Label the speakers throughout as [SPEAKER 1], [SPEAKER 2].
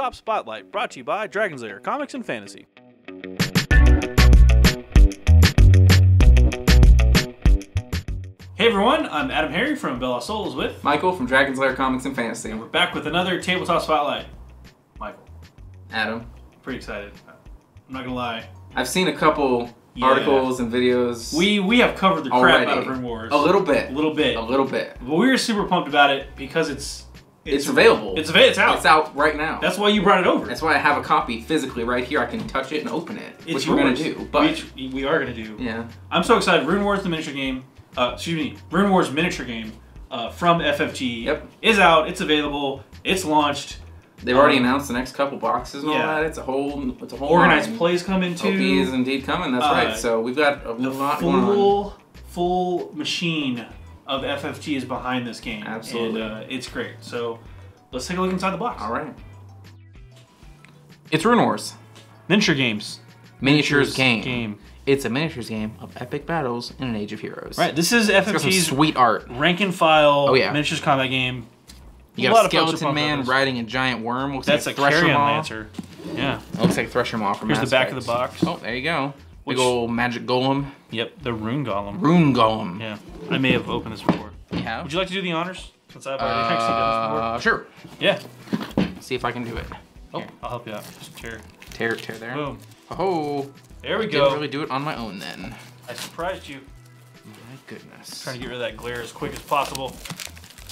[SPEAKER 1] Tabletop Spotlight, brought to you by Dragon's Lair Comics and Fantasy. Hey everyone, I'm AdamHarry from Bella Souls with
[SPEAKER 2] Michael from Dragon's Lair Comics and Fantasy.
[SPEAKER 1] And we're back with another Tabletop Spotlight. Michael.
[SPEAKER 2] Adam.
[SPEAKER 1] Pretty excited. I'm not gonna lie.
[SPEAKER 2] I've seen a couple articles and videos.
[SPEAKER 1] We have covered the crap
[SPEAKER 2] already.
[SPEAKER 1] out of Runewars.
[SPEAKER 2] A little bit.
[SPEAKER 1] A little bit.
[SPEAKER 2] A little bit.
[SPEAKER 1] But we were super pumped about it because it's
[SPEAKER 2] available.
[SPEAKER 1] It's out.
[SPEAKER 2] It's out right now.
[SPEAKER 1] That's why you brought it over.
[SPEAKER 2] That's why I have a copy physically right here. I can touch it and open it,
[SPEAKER 1] It's
[SPEAKER 2] which we're gonna do. But
[SPEAKER 1] we are gonna do.
[SPEAKER 2] Yeah.
[SPEAKER 1] I'm so excited. Runewars, the miniature game. Runewars miniature game from FFG.
[SPEAKER 2] Yep.
[SPEAKER 1] Is out. It's available. It's launched.
[SPEAKER 2] They've already announced the next couple boxes and all that. It's a whole
[SPEAKER 1] organized
[SPEAKER 2] line.
[SPEAKER 1] plays coming too.
[SPEAKER 2] OP is indeed coming. That's right. So we've got a lot going on.
[SPEAKER 1] Full machine of FFG is behind this game.
[SPEAKER 2] Absolutely.
[SPEAKER 1] And it's great. So let's take a look inside the box.
[SPEAKER 2] All right. It's Runewars.
[SPEAKER 1] Miniature games.
[SPEAKER 2] Miniatures game. It's a miniatures game of epic battles in an age of heroes.
[SPEAKER 1] Right. This is FFG's
[SPEAKER 2] sweet art.
[SPEAKER 1] Rank and file
[SPEAKER 2] Oh, yeah.
[SPEAKER 1] miniatures combat game.
[SPEAKER 2] You got a skeleton man riding a giant worm. Looks
[SPEAKER 1] That's
[SPEAKER 2] like
[SPEAKER 1] a Carrion Lancer. Yeah.
[SPEAKER 2] It looks like Thresher Maw from
[SPEAKER 1] Here's
[SPEAKER 2] Mass
[SPEAKER 1] the back
[SPEAKER 2] Effect.
[SPEAKER 1] of the box.
[SPEAKER 2] Oh, there you go. Big old magic golem.
[SPEAKER 1] Yep, the Rune Golem.
[SPEAKER 2] Rune Golem.
[SPEAKER 1] Yeah. I may have opened this before.
[SPEAKER 2] Yeah.
[SPEAKER 1] Would you like to do the honors? Since I've already actually done this before.
[SPEAKER 2] Sure.
[SPEAKER 1] Yeah.
[SPEAKER 2] See if I can do it. Oh.
[SPEAKER 1] Here, I'll help you out. Just tear
[SPEAKER 2] there.
[SPEAKER 1] Boom.
[SPEAKER 2] Oh.
[SPEAKER 1] There we
[SPEAKER 2] I
[SPEAKER 1] go.
[SPEAKER 2] didn't really do it on my own then.
[SPEAKER 1] I surprised you.
[SPEAKER 2] My goodness.
[SPEAKER 1] Trying to get rid of that glare as quick as possible.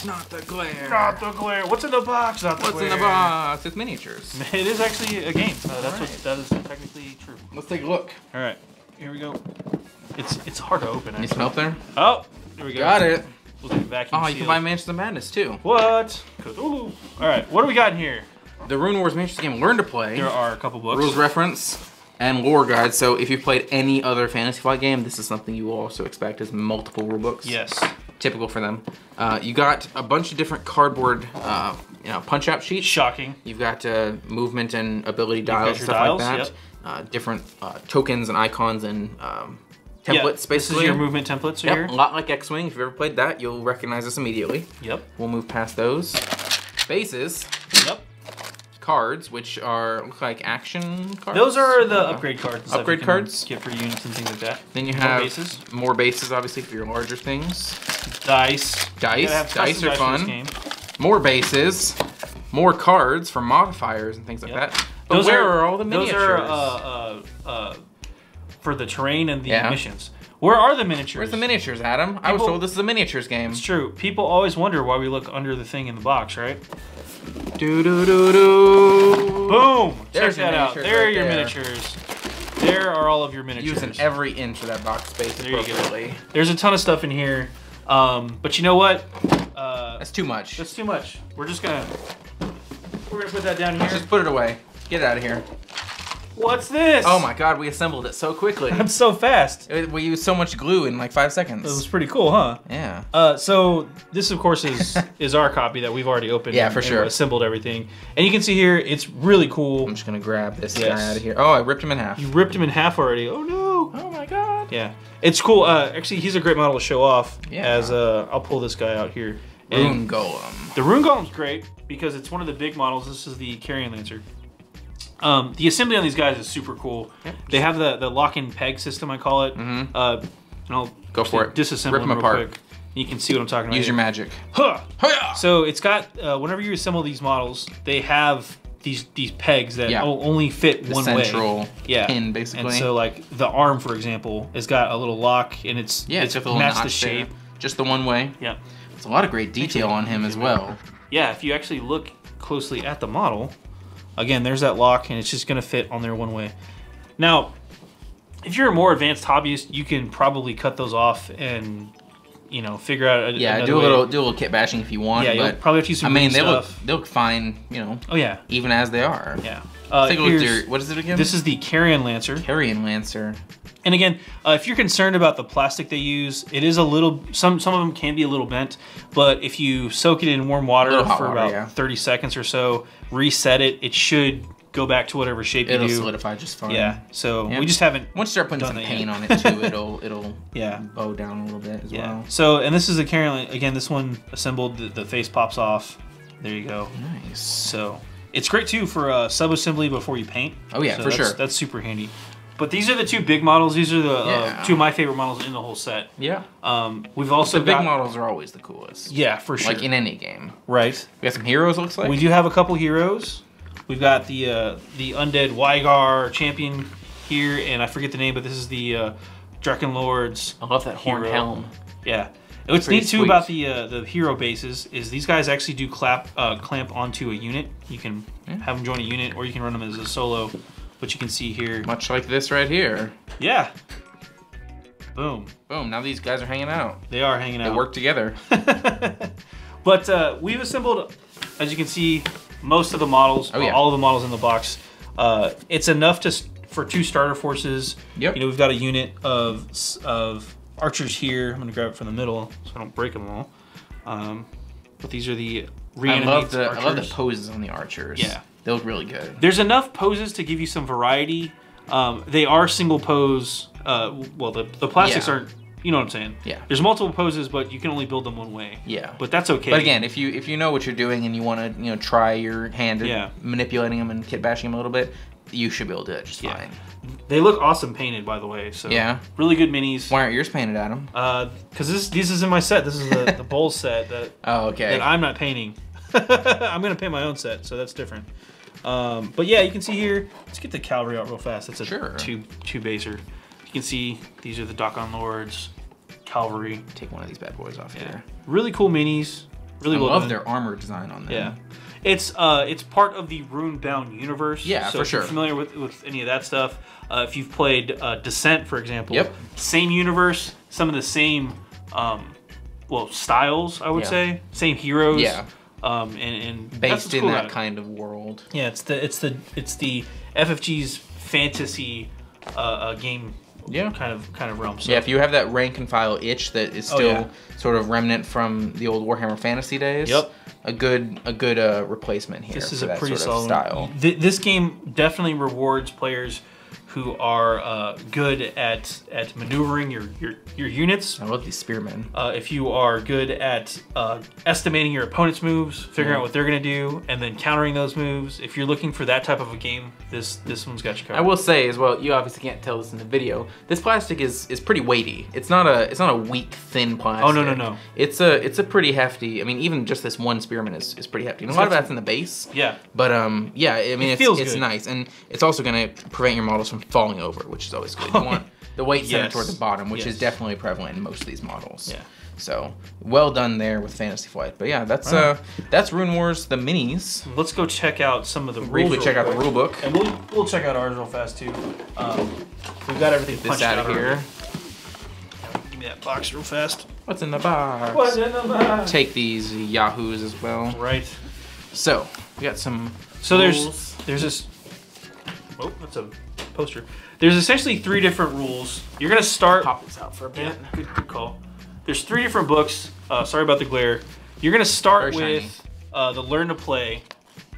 [SPEAKER 2] Not the glare.
[SPEAKER 1] Not the glare. What's in the box? Not the glare.
[SPEAKER 2] What's in the box? It's miniatures.
[SPEAKER 1] It is actually a game. That is technically true.
[SPEAKER 2] Let's take a look.
[SPEAKER 1] All right. Here we go. It's hard to open.
[SPEAKER 2] You smell there?
[SPEAKER 1] Oh, here we go.
[SPEAKER 2] Got it.
[SPEAKER 1] We'll do vacuum
[SPEAKER 2] Oh, you can buy Mansions of Madness too.
[SPEAKER 1] What? Cthulhu. All right. What do we got in here?
[SPEAKER 2] The Runewars miniatures game. Learn to play.
[SPEAKER 1] There are a couple books.
[SPEAKER 2] Rules reference and lore guide. So if you've played any other Fantasy Flight game, this is something you will also expect as multiple rule books.
[SPEAKER 1] Yes.
[SPEAKER 2] Typical for them. You got a bunch of different cardboard, punch-out sheets.
[SPEAKER 1] Shocking.
[SPEAKER 2] You've got movement and ability dials and stuff like that.
[SPEAKER 1] Yep.
[SPEAKER 2] Different tokens and icons and templates, basically.
[SPEAKER 1] This is your movement templates here.
[SPEAKER 2] A lot like X-Wing. If you've ever played that, you'll recognize this immediately.
[SPEAKER 1] Yep.
[SPEAKER 2] We'll move past those. Bases.
[SPEAKER 1] Yep.
[SPEAKER 2] Cards, which look like action cards.
[SPEAKER 1] Those are the upgrade cards.
[SPEAKER 2] Upgrade cards.
[SPEAKER 1] Get for units and things like that.
[SPEAKER 2] Then you have more bases, obviously, for your larger things.
[SPEAKER 1] Dice.
[SPEAKER 2] Dice are fun. More bases. More cards for modifiers and things like that. But where are all the miniatures?
[SPEAKER 1] Those are for the terrain and the missions. Where are the miniatures?
[SPEAKER 2] Where's the miniatures, Adam? I was told this is a miniatures game.
[SPEAKER 1] It's true. People always wonder why we look under the thing in the box, right?
[SPEAKER 2] Do-do-do-do.
[SPEAKER 1] Boom! Check that out. There are your miniatures. There are all of your miniatures.
[SPEAKER 2] Using every inch of that box space appropriately.
[SPEAKER 1] There's a ton of stuff in here. But you know what?
[SPEAKER 2] That's too much.
[SPEAKER 1] That's too much. We're gonna put that down here.
[SPEAKER 2] Just put it away. Get it out of here.
[SPEAKER 1] What's this?
[SPEAKER 2] Oh my god, we assembled it so quickly.
[SPEAKER 1] I'm so fast.
[SPEAKER 2] We used so much glue in like 5 seconds.
[SPEAKER 1] It was pretty cool, huh?
[SPEAKER 2] Yeah.
[SPEAKER 1] So this, of course, is our copy that we've already opened.
[SPEAKER 2] Yeah, for sure.
[SPEAKER 1] And assembled everything, and you can see here it's really cool.
[SPEAKER 2] I'm just gonna grab this guy out of here. Oh, I ripped him in half.
[SPEAKER 1] You ripped him in half already. Oh no!
[SPEAKER 2] Oh my god.
[SPEAKER 1] Yeah, it's cool. Actually, he's a great model to show off.
[SPEAKER 2] Yeah.
[SPEAKER 1] As I'll pull this guy out here.
[SPEAKER 2] Rune Golem.
[SPEAKER 1] The Rune Golem's great because it's one of the big models. This is the Carrion Lancer. The assembly on these guys is super cool. Yep. They have the lock-in peg system, I call it.
[SPEAKER 2] Mm-hmm.
[SPEAKER 1] And I'll
[SPEAKER 2] go for it.
[SPEAKER 1] Disassemble
[SPEAKER 2] Rip them
[SPEAKER 1] real
[SPEAKER 2] apart.
[SPEAKER 1] Quick. You can see what I'm talking about.
[SPEAKER 2] Use your magic.
[SPEAKER 1] Huh. So it's got whenever you assemble these models, they have these pegs that only fit one way.
[SPEAKER 2] Central pin, basically.
[SPEAKER 1] And so like the arm, for example, has got a little lock, and it's matched the shape.
[SPEAKER 2] Just the one way.
[SPEAKER 1] Yeah.
[SPEAKER 2] It's a lot of great detail on him as well.
[SPEAKER 1] Yeah, if you actually look closely at the model. Again, there's that lock, and it's just going to fit on there one way. Now, if you're a more advanced hobbyist, you can probably cut those off and, figure out
[SPEAKER 2] do a little kit bashing if you want.
[SPEAKER 1] Yeah, you'll probably have to use some
[SPEAKER 2] they look fine,
[SPEAKER 1] Oh yeah,
[SPEAKER 2] even as they are.
[SPEAKER 1] Yeah.
[SPEAKER 2] Take a look at what is it again?
[SPEAKER 1] This is the Carrion Lancer.
[SPEAKER 2] Carrion Lancer.
[SPEAKER 1] And again, if you're concerned about the plastic they use, it is a little. Some of them can be a little bent, but if you soak it in warm water for about 30 seconds or so, reset it, it should go back to whatever shape you do.
[SPEAKER 2] It'll solidify just fine.
[SPEAKER 1] Yeah. So we just haven't.
[SPEAKER 2] Once you start putting some paint on it too, it'll bow down a little bit as well.
[SPEAKER 1] So and this is a Carrion. Again, this one assembled. The face pops off. There you go.
[SPEAKER 2] Nice.
[SPEAKER 1] So It's great too for sub-assembly before you paint.
[SPEAKER 2] Oh yeah, for sure.
[SPEAKER 1] That's super handy. But these are the two big models. These are the two of my favorite models in the whole set.
[SPEAKER 2] Yeah.
[SPEAKER 1] We've also
[SPEAKER 2] the big models are always the coolest.
[SPEAKER 1] Yeah, for sure.
[SPEAKER 2] Like in any game.
[SPEAKER 1] Right.
[SPEAKER 2] We got some heroes, looks like.
[SPEAKER 1] We do have a couple heroes. We've got the undead Wygar champion here, and I forget the name, but this is the Draken Lord's.
[SPEAKER 2] I love that horn helm.
[SPEAKER 1] Yeah. What's neat too about the hero bases is these guys actually do clamp onto a unit. You can have them join a unit, or you can run them as a solo. Which you can see here.
[SPEAKER 2] Much like this right here.
[SPEAKER 1] Yeah. Boom.
[SPEAKER 2] Boom. Now these guys are hanging out.
[SPEAKER 1] They are hanging out.
[SPEAKER 2] They work together.
[SPEAKER 1] But we've assembled, as you can see, most of the models.
[SPEAKER 2] Oh, yeah.
[SPEAKER 1] All of the models in the box. It's enough for 2 starter forces.
[SPEAKER 2] Yep.
[SPEAKER 1] You know, we've got a unit of archers here. I'm going to grab it from the middle so I don't break them all. But these are the reanimated archers.
[SPEAKER 2] I love the poses on the archers.
[SPEAKER 1] Yeah.
[SPEAKER 2] They look really good.
[SPEAKER 1] There's enough poses to give you some variety. They are single pose. Well, the plastics aren't. You know what I'm saying?
[SPEAKER 2] Yeah.
[SPEAKER 1] There's multiple poses, but you can only build them one way.
[SPEAKER 2] Yeah.
[SPEAKER 1] But that's okay.
[SPEAKER 2] But again, if you know what you're doing and you want to try your hand at manipulating them and kit bashing them a little bit, you should be able to do it just fine.
[SPEAKER 1] They look awesome painted, by the way. So really good minis.
[SPEAKER 2] Why aren't yours painted, Adam?
[SPEAKER 1] Because this is in my set. This is the bowl set that that I'm not painting. I'm gonna paint my own set, so that's different. But yeah, you can see here. Let's get the cavalry out real fast. That's a two baser. You can see these are the Dakon Lords, cavalry.
[SPEAKER 2] Take one of these bad boys off here.
[SPEAKER 1] Really cool minis. Really well done.
[SPEAKER 2] I love their armor design on them.
[SPEAKER 1] Yeah, it's part of the Rune-bound universe.
[SPEAKER 2] Yeah,
[SPEAKER 1] so
[SPEAKER 2] for
[SPEAKER 1] if
[SPEAKER 2] sure.
[SPEAKER 1] you're familiar with any of that stuff, if you've played Descent, for example,
[SPEAKER 2] Yep.
[SPEAKER 1] Same universe, some of the same styles, I would say, same heroes.
[SPEAKER 2] Yeah.
[SPEAKER 1] And
[SPEAKER 2] based in that kind of world.
[SPEAKER 1] Yeah, it's the FFG's fantasy game kind of realm. So.
[SPEAKER 2] Yeah, if you have that rank and file itch that is still sort of remnant from the old Warhammer Fantasy days.
[SPEAKER 1] Yep.
[SPEAKER 2] A good replacement here.
[SPEAKER 1] This is
[SPEAKER 2] for
[SPEAKER 1] a
[SPEAKER 2] that
[SPEAKER 1] pretty
[SPEAKER 2] sort of
[SPEAKER 1] solid
[SPEAKER 2] style.
[SPEAKER 1] This game definitely rewards players who are good at maneuvering your units.
[SPEAKER 2] I love these spearmen.
[SPEAKER 1] If you are good at estimating your opponent's moves, figuring out what they're going to do, and then countering those moves, if you're looking for that type of a game, this one's got you covered.
[SPEAKER 2] I will say as well, you obviously can't tell this in the video. This plastic is pretty weighty. It's not a weak, thin plastic.
[SPEAKER 1] Oh no.
[SPEAKER 2] It's a pretty hefty. I mean, even just this one spearman is pretty hefty. And a lot of that's in the base.
[SPEAKER 1] Yeah.
[SPEAKER 2] But yeah, I mean, it's nice, and it's also going to prevent your models from falling over, which is always good. You want the weight center toward the bottom, which is definitely prevalent in most of these models. Yeah. So well done there with Fantasy Flight. But yeah, that's Runewars, the minis.
[SPEAKER 1] Let's go check out some of the
[SPEAKER 2] briefly check out the rule book,
[SPEAKER 1] and we'll check out ours real fast too. We've got everything punched out of here. Give me that box real fast.
[SPEAKER 2] What's in the box?
[SPEAKER 1] What's in the box?
[SPEAKER 2] Take these yahoos as well.
[SPEAKER 1] Right.
[SPEAKER 2] So we got some.
[SPEAKER 1] So rules. there's this. Oh, that's a poster. There's essentially 3 different rules. You're gonna start.
[SPEAKER 2] Pop this out for a bit.
[SPEAKER 1] Yeah, good call. There's 3 different books. Sorry about the glare. You're gonna start with the Learn to Play,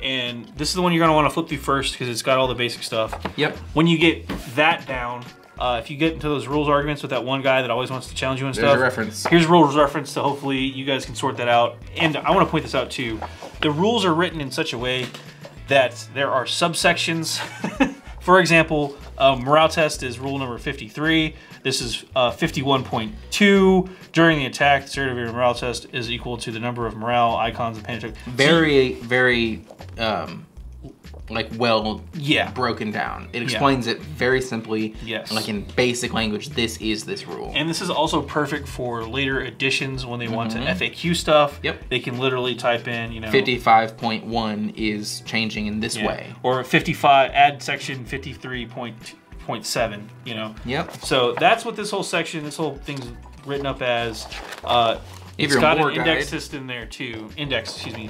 [SPEAKER 1] and this is the one you're gonna want to flip through first because it's got all the basic stuff.
[SPEAKER 2] Yep.
[SPEAKER 1] When you get that down, if you get into those rules arguments with that one guy that always wants to challenge you and stuff,
[SPEAKER 2] there's a reference.
[SPEAKER 1] Here's rules reference, so hopefully you guys can sort that out. And I want to point this out too. The rules are written in such a way that there are subsections. For example, morale test is rule number 53. This is 51.2. During the attack, the standard of your morale test is equal to the number of morale icons and panic.
[SPEAKER 2] Very well broken down. It explains it very simply.
[SPEAKER 1] Yes.
[SPEAKER 2] Like in basic language, this is this rule.
[SPEAKER 1] And this is also perfect for later editions when they want to FAQ stuff.
[SPEAKER 2] Yep.
[SPEAKER 1] They can literally type in,
[SPEAKER 2] 55.1 is changing in this way.
[SPEAKER 1] Or 55, add section 53.7, Yep. So that's what this whole thing's written up as. It's got an index system there too.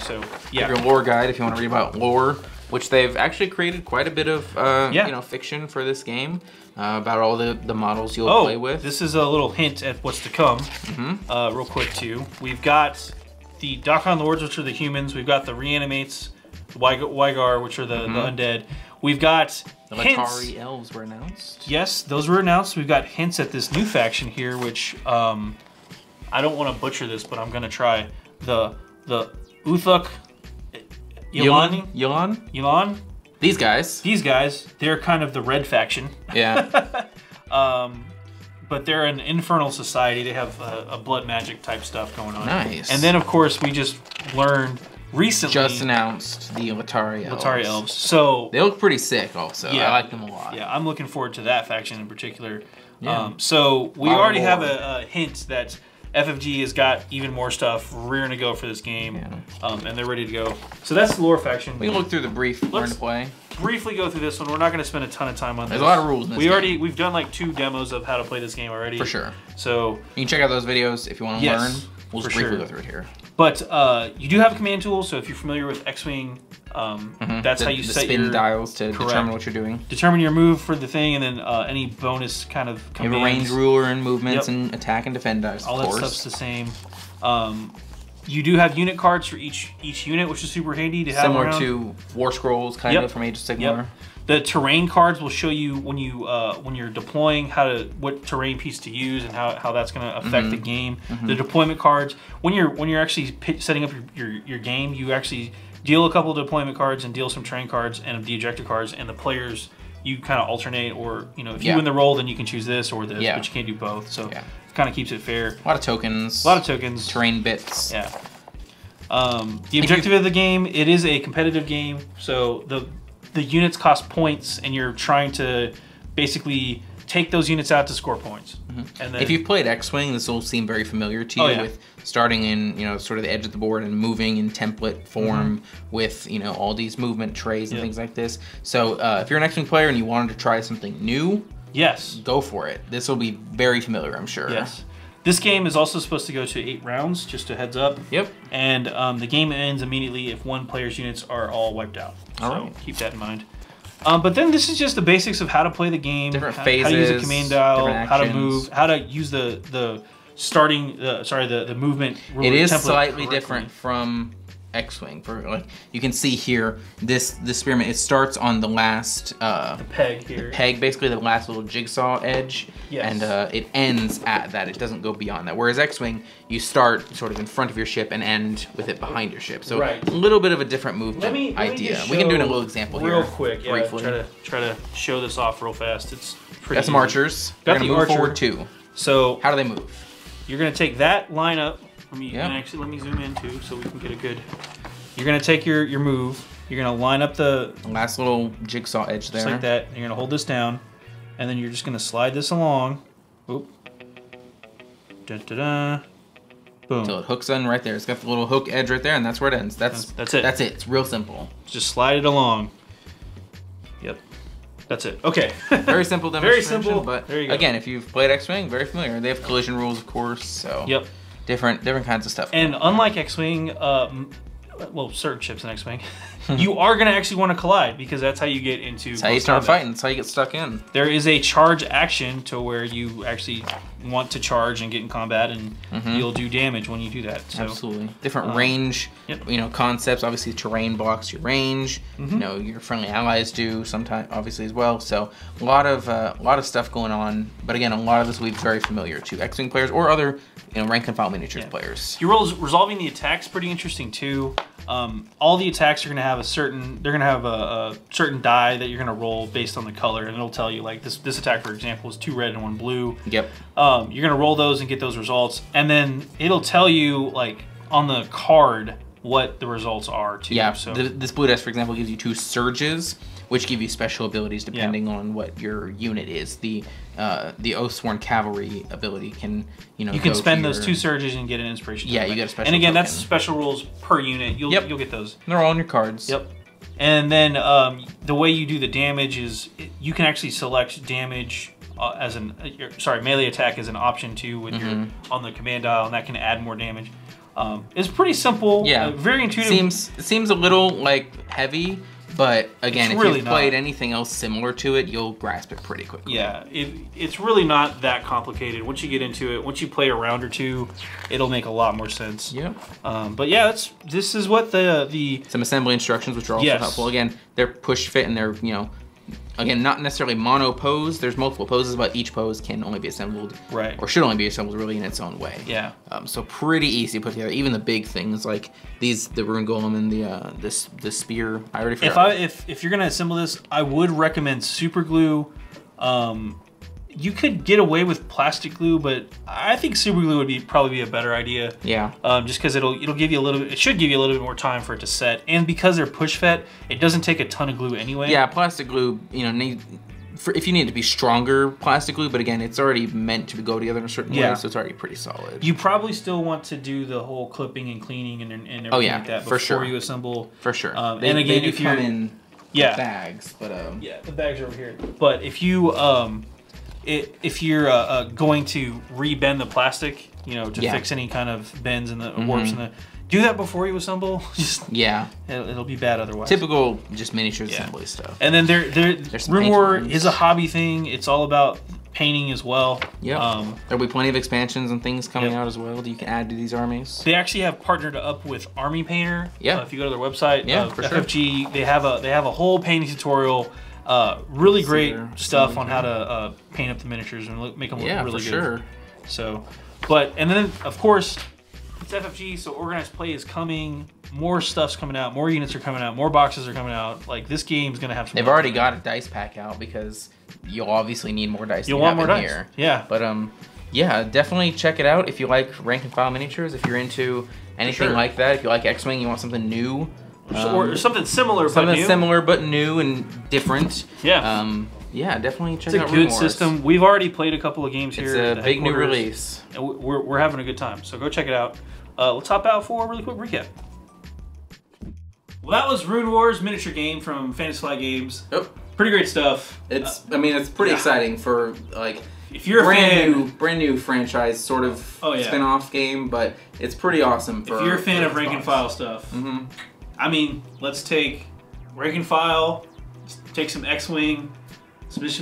[SPEAKER 1] So yeah.
[SPEAKER 2] Your lore guide if you want to read about lore, which they've actually created quite a bit of fiction for this game about all the models you'll play with.
[SPEAKER 1] This is a little hint at what's to come. Real quick too. We've got the Dakon Lords, which are the humans. We've got the Reanimates, the Wygar, which are the undead. We've got
[SPEAKER 2] the
[SPEAKER 1] hints.
[SPEAKER 2] Latari elves were announced.
[SPEAKER 1] Yes, those were announced. We've got hints at this new faction here, which I don't want to butcher this, but I'm gonna try. The Uthuk Yuan.
[SPEAKER 2] These guys,
[SPEAKER 1] they're kind of the red faction.
[SPEAKER 2] Yeah.
[SPEAKER 1] But they're an infernal society. They have a blood magic type stuff going on.
[SPEAKER 2] Nice.
[SPEAKER 1] And then, of course, we just learned recently.
[SPEAKER 2] Just announced the Latari Elves.
[SPEAKER 1] So
[SPEAKER 2] they look pretty sick. Also,
[SPEAKER 1] yeah,
[SPEAKER 2] I like them a lot.
[SPEAKER 1] Yeah, I'm looking forward to that faction in particular. Yeah. So we already have a hint that FFG has got even more stuff rearing to go for this game, and they're ready to go. So that's the lore faction.
[SPEAKER 2] We can look through the brief learn to play.
[SPEAKER 1] Briefly go through this one. We're not going to spend a ton of time on this.
[SPEAKER 2] There's a lot of rules in this game.
[SPEAKER 1] We've done like 2 demos of how to play this game already.
[SPEAKER 2] For sure.
[SPEAKER 1] So
[SPEAKER 2] you can check out those videos if you want to learn. We'll just briefly go through it here.
[SPEAKER 1] But you do have a command tool, so if you're familiar with X-Wing, that's how you set
[SPEAKER 2] spin
[SPEAKER 1] your
[SPEAKER 2] dials to determine what you're doing.
[SPEAKER 1] Determine your move for the thing, and then any bonus kind of commands.
[SPEAKER 2] You have a range ruler and movements and attack and defend dice.
[SPEAKER 1] All that stuff's the same. You do have unit cards for each unit, which is super handy to have
[SPEAKER 2] similar to War Scrolls, kind of from Age of Sigmar.
[SPEAKER 1] Yep. The terrain cards will show you when you're deploying what terrain piece to use and how that's going to affect the game. The deployment cards when you're actually setting up your game, you actually deal a couple of deployment cards and deal some terrain cards and the ejector cards, and the players you kind of alternate, or if you win the roll, then you can choose this or this, but you can't do both. So it kind of keeps it fair.
[SPEAKER 2] A lot of tokens. Terrain bits.
[SPEAKER 1] Yeah. The objective of the game, it is a competitive game, so the units cost points, and you're trying to basically take those units out to score points. And then,
[SPEAKER 2] if you've played X-Wing, this will seem very familiar to you with starting in sort of the edge of the board and moving in template form with all these movement trays and things like this. So if you're an X-Wing player and you wanted to try something new, go for it. This will be very familiar, I'm sure.
[SPEAKER 1] Yes. This game is also supposed to go to 8 rounds, just a heads up.
[SPEAKER 2] Yep.
[SPEAKER 1] And the game ends immediately if one player's units are all wiped out. So keep that in mind. But then this is just the basics of how to play the game,
[SPEAKER 2] different phases,
[SPEAKER 1] how to use a command dial, how to move, how to use the movement.
[SPEAKER 2] It is slightly different from X-Wing. You can see here, this experiment, it starts on the last
[SPEAKER 1] the peg here.
[SPEAKER 2] The peg, basically the last little jigsaw edge, and it ends at that. It doesn't go beyond that. Whereas X-Wing, you start sort of in front of your ship and end with it behind your ship. So a little bit of a different movement idea. We can do a little example
[SPEAKER 1] real
[SPEAKER 2] here,
[SPEAKER 1] quick. Briefly. Try to show this off real fast. It's pretty.
[SPEAKER 2] Got some archers. They're gonna move forward too.
[SPEAKER 1] So
[SPEAKER 2] how do they move?
[SPEAKER 1] You're gonna take that line up. Let me zoom in too, so we can get a good. You're gonna take your move. You're gonna line up the
[SPEAKER 2] last little jigsaw edge there,
[SPEAKER 1] just like that. You're gonna hold this down, and then you're just gonna slide this along. Oop. Da da da. Boom.
[SPEAKER 2] Until it hooks in right there. It's got the little hook edge right there, and that's where it ends. That's it. That's it. It's real simple.
[SPEAKER 1] Just slide it along. Yep. That's it. Okay.
[SPEAKER 2] Very simple demonstration.
[SPEAKER 1] Very simple.
[SPEAKER 2] But again, if you've played X-Wing, very familiar. They have collision rules, of course. So different kinds of stuff.
[SPEAKER 1] And unlike X-Wing, well, certain ships in X-Wing, you are going to actually want to collide, because that's how you get into
[SPEAKER 2] That's how you start fighting. That's how you get stuck in.
[SPEAKER 1] There is a charge action to where you actually want to charge and get in combat, and you'll do damage when you do that. So,
[SPEAKER 2] absolutely. Different range, concepts. Obviously, terrain blocks your range. Your friendly allies do sometimes, obviously, as well. So a lot of stuff going on. But again, a lot of this will be very familiar to X-Wing players or other rank and file miniatures players.
[SPEAKER 1] Your roles resolving the attacks pretty interesting too. All the attacks are going to have a certain die that you're going to roll based on the color, and it'll tell you, like, this attack, for example, is 2 red and 1 blue.
[SPEAKER 2] Yep.
[SPEAKER 1] You're going to roll those and get those results, and then it'll tell you, like, on the card what the results are too.
[SPEAKER 2] Yeah.
[SPEAKER 1] So
[SPEAKER 2] this blue dice, for example, gives you 2 surges, which give you special abilities depending on what your unit is. The Oathsworn Cavalry ability can,
[SPEAKER 1] you can spend those 2 surges and get an inspiration.
[SPEAKER 2] Yeah, you get a special.
[SPEAKER 1] And again,
[SPEAKER 2] token.
[SPEAKER 1] that's special rules per unit. You'll get those.
[SPEAKER 2] They're all on your cards.
[SPEAKER 1] Yep. And then the way you do the damage is you can actually select damage as melee attack as an option too with your on the command dial, and that can add more damage. It's pretty simple.
[SPEAKER 2] Yeah.
[SPEAKER 1] Very intuitive.
[SPEAKER 2] Seems a little like heavy. But again, if you've played anything else similar to it, you'll grasp it pretty quickly.
[SPEAKER 1] Yeah, it's really not that complicated. Once you get into it, once you play a round or 2, it'll make a lot more sense.
[SPEAKER 2] Yeah.
[SPEAKER 1] But yeah, this is what the
[SPEAKER 2] some assembly instructions, which are also helpful. Again, they're push fit and they're again, not necessarily mono pose. There's multiple poses, but each pose can only be assembled,
[SPEAKER 1] right,
[SPEAKER 2] or should only be assembled really in its own way.
[SPEAKER 1] Yeah.
[SPEAKER 2] So pretty easy to put together. Even the big things like these, the rune golem and the spear. I already forgot.
[SPEAKER 1] If you're gonna assemble this, I would recommend super glue. You could get away with plastic glue, but I think super glue would probably be a better idea.
[SPEAKER 2] Yeah.
[SPEAKER 1] Just because it'll give you a little bit. It should give you a little bit more time for it to set, and because they're push fet, it doesn't take a ton of glue anyway.
[SPEAKER 2] Yeah, plastic glue. You know, if you need it to be stronger plastic glue, but again, it's already meant to go together in a certain way, so it's already pretty solid.
[SPEAKER 1] You probably still want to do the whole clipping and cleaning and everything like that before you assemble.
[SPEAKER 2] For sure.
[SPEAKER 1] And again, if you're in
[SPEAKER 2] bags, but
[SPEAKER 1] yeah, the bags are over here. But if you if you're going to re-bend the plastic, you know, to fix any kind of bends and the warps in the, do that before you assemble. Just it'll be bad otherwise.
[SPEAKER 2] Typical, just miniature assembly stuff.
[SPEAKER 1] And then Runewars is a hobby thing. It's all about painting as well.
[SPEAKER 2] Yeah. There'll be plenty of expansions and things coming out as well that you can add to these armies.
[SPEAKER 1] They actually have partnered up with Army Painter.
[SPEAKER 2] Yeah.
[SPEAKER 1] If you go to their website,
[SPEAKER 2] for
[SPEAKER 1] FFG,
[SPEAKER 2] sure.
[SPEAKER 1] they have a whole painting tutorial. Really great stuff on how to paint up the miniatures and make them look really good.
[SPEAKER 2] Sure.
[SPEAKER 1] So, and then of course, it's FFG, so organized play is coming. More stuff's coming out. More units are coming out. More boxes are coming out. Like, this game's gonna have some.
[SPEAKER 2] They've already got a dice pack out because you'll obviously need more dice.
[SPEAKER 1] You'll want more dice. Here. Yeah.
[SPEAKER 2] But yeah, definitely check it out if you like rank and file miniatures. If you're into anything like that, if you like X-Wing, you want something new.
[SPEAKER 1] Or something similar,
[SPEAKER 2] but new and different.
[SPEAKER 1] Yeah.
[SPEAKER 2] Yeah, definitely check out Runewars.
[SPEAKER 1] It's a good system. We've already played a couple of games here.
[SPEAKER 2] It's a big new release.
[SPEAKER 1] And we're having a good time. So go check it out. Let's hop out for a really quick recap. Well, that was Runewars miniature game from Fantasy Flight Games.
[SPEAKER 2] Yep.
[SPEAKER 1] Pretty great stuff.
[SPEAKER 2] I mean, it's pretty exciting for like.
[SPEAKER 1] If you're
[SPEAKER 2] brand new franchise sort of spin-off game, but it's pretty awesome.
[SPEAKER 1] If you're a fan of rank and file stuff. I mean, let's take rank and file, take some X-Wing,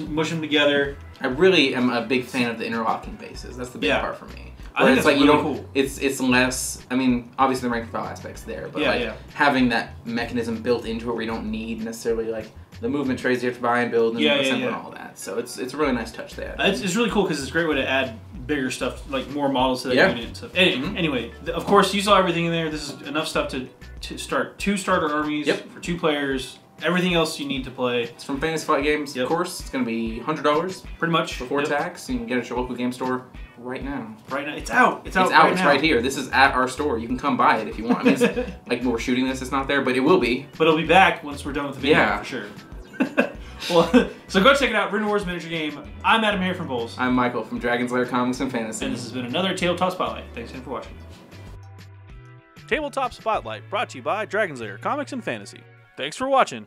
[SPEAKER 1] mush them together.
[SPEAKER 2] I really am a big fan of the interlocking bases. That's the big part for me.
[SPEAKER 1] I think it's like really cool.
[SPEAKER 2] It's less. I mean, obviously the rank and file aspect's there, but having that mechanism built into it where you don't need necessarily like the movement trays you have to buy and build and assemble and all that. So it's a really nice touch there.
[SPEAKER 1] It's really cool because it's a great way to add bigger stuff, like more models to that unit and stuff. Anyway, of course, you saw everything in there. This is enough stuff to start 2 starter armies for 2 players. Everything else you need to play.
[SPEAKER 2] It's from Fantasy Flight Games, of course. It's going to be $100.
[SPEAKER 1] Pretty much.
[SPEAKER 2] Before tax. You can get it at your local game store right now.
[SPEAKER 1] Right now. It's out.
[SPEAKER 2] It's right here. This is at our store. You can come buy it if you want. I mean, it's, like when we're shooting this, it's not there, but it will be.
[SPEAKER 1] But it'll be back once we're done with the video, for sure. Well, so go check it out, Runewars miniature game. I'm AdamHarry from Bowls.
[SPEAKER 2] I'm Michael from Dragon's Lair Comics and Fantasy.
[SPEAKER 1] And this has been another Tabletop Spotlight. Thanks again for watching. Tabletop Spotlight brought to you by Dragon's Lair Comics and Fantasy. Thanks for watching.